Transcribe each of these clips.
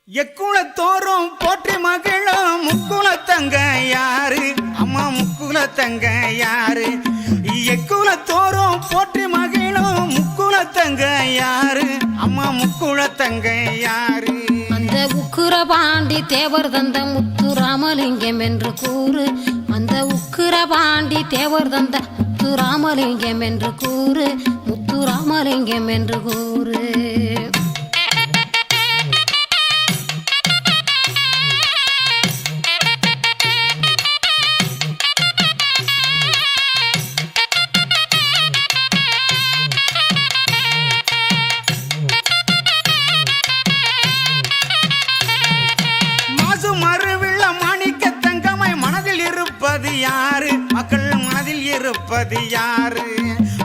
எக்குளத்தோறும் போற்றி மகிழும் முக்குலத்தங்க யாரு அம்மா முக்குலத்தங்க யாரு எக்குளத்தோறும் போற்றி மகிழும் முக்குலத்தங்க யாரு அம்மா முக்குலத்தங்க யாரு அந்த உக்கிரபாண்டி தேவர் தந்த முத்துராமலிங்கம் என்று கூறு அந்த உக்கிரபாண்டி தேவர் தந்த முத்துராமலிங்கம் என்று கூறு முத்துராமலிங்கம் என்று கூறு யாரு மக்கள் மனதில் இருப்பது யாரு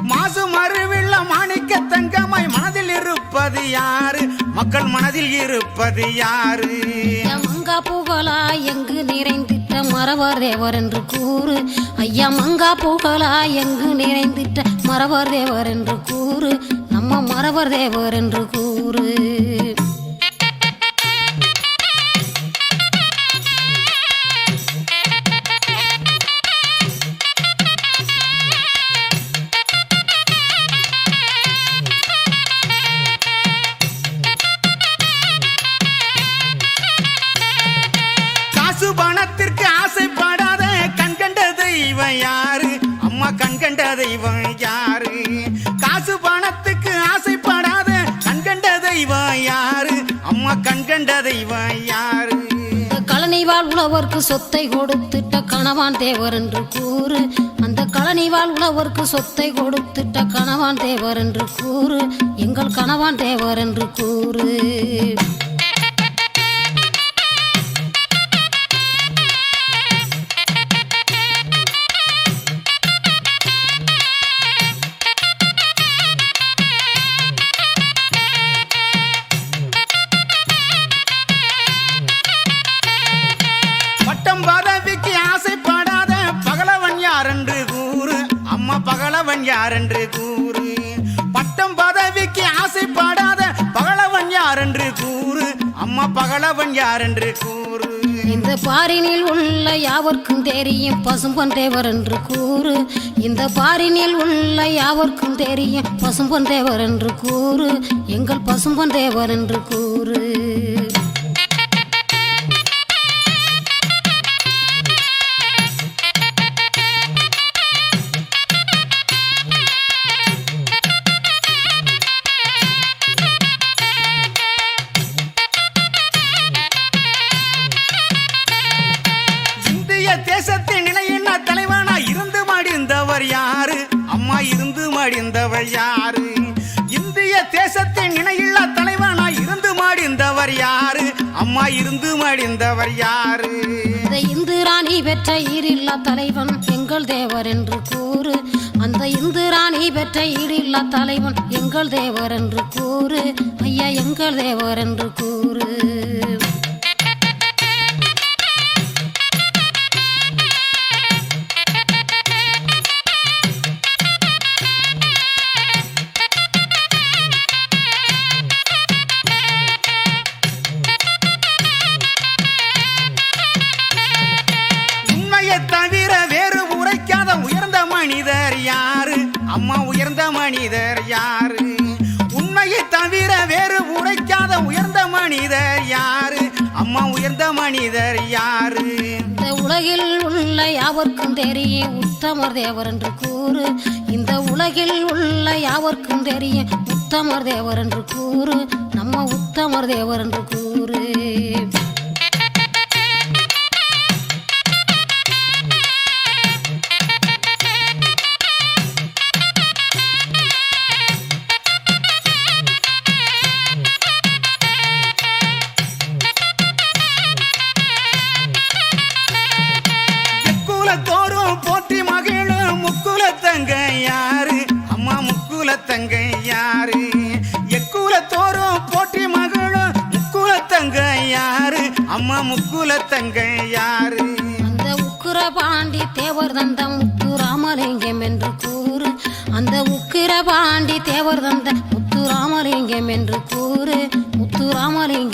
மாசு மறுவில்ல மாணிக்க தங்கமாய் மனதில் இருப்பது யாரு மக்கள் மனதில் இருப்பது யாரு மங்கா புகழா எங்கு நிறைந்திட்ட மறவர் தேவர் என்று கூறு ஐயா மங்கா புகழா எங்கு நிறைந்திட்ட மறவர் தேவர் என்று கூறு நம்ம மறவர் தேவர் என்று கூறு பணத்திற்கு ஆசைப்படாத கண்கண்ட தெய்வம் யாரு அம்மா கண்கண்ட தெய்வம் யாரு காசு பணத்துக்கு ஆசைப்படாத கண்கண்ட தெய்வம் யாரு அம்மா கண்கண்ட தெய்வம் யாரு கழனிவாழ் உழவர்க்கு சொத்தை கொடுத்துட்ட கணவான் தேவர் என்று கூறு அந்த கழனிவாழ் உழவர்க்கு சொத்தை கொடுத்துட்ட கணவான் தேவர் என்று கூறு எங்கள் கணவான் தேவர் என்று கூறு பதவிக்கு ஆசைப்படாத பகலவன் யார் என்று கூறு அம்மா பகலவன் யார் என்று கூறு பட்டம் பதவிக்கு ஆசைப்படாத பகலவன் யார் என்று கூறு அம்மா பகலவன் யார் என்று கூறு இந்த பாரினில் உள்ள யாவர்க்கும் தெரியும் பசும்பொன் தேவர் என்று கூறு இந்த பாரினில் உள்ள யாவர்க்கும் தெரியும் பசும்பொன் தேவர் என்று கூறு எங்கள் பசும்பொன் தேவர் என்று கூறு தேசத்தின் நிலையின தலைவனா இருந்து மடிந்தவர் யாரு அம்மா இருந்து மடிந்தவர் யாரு இந்திய தேசத்தின் இணையில்ல தலைவனா இருந்து மடிந்தவர் யாரு அம்மா இருந்து மடிந்தவர் யாரு இந்த இந்து ராணி பெற்ற ஈரில்லா தலைவன் எங்கள் தேவர் என்று கூறு அந்த இந்து ராணி பெற்ற ஈரில்லா தலைவன் எங்கள் தேவர் என்று கூறு ஐயா எங்கள் தேவர் என்று கூறு தவிர வேறு உரைக்காத உயர்ந்த மனிதர் யாரு அம்மா உயர்ந்த மனிதர் யாரு உண்மையை தவிர வேறு உரைக்காத உயர்ந்த மனிதர் யாரு அம்மா உயர்ந்த மனிதர் யாரு இந்த உலகில் உள்ள யாவர்க்கும் தெரியும் உத்தமர் தேவர் என்று கூறு இந்த உலகில் உள்ள யாவர்க்கும் தெரியும் உத்தமர் தேவர் என்று கூறு நம்ம உத்தமர் தேவர் என்று கூறு தோறும் போற்றி மகிழும் முக்குலத்தங்க யாரு அம்மா முக்குலத்தங்க யாரு எக்குலத்தோறும் போற்றி மகிழும் முக்குலத்தங்க யாரு அம்மா முக்குலத்தங்க யாரு அந்த உக்கிரபாண்டி தேவர் தந்த முத்துராமலிங்கம் என்று கூறு அந்த உக்கிரபாண்டி தேவர் தந்த முத்துராமலிங்கம் என்று கூறு முத்துராமலிங்கம்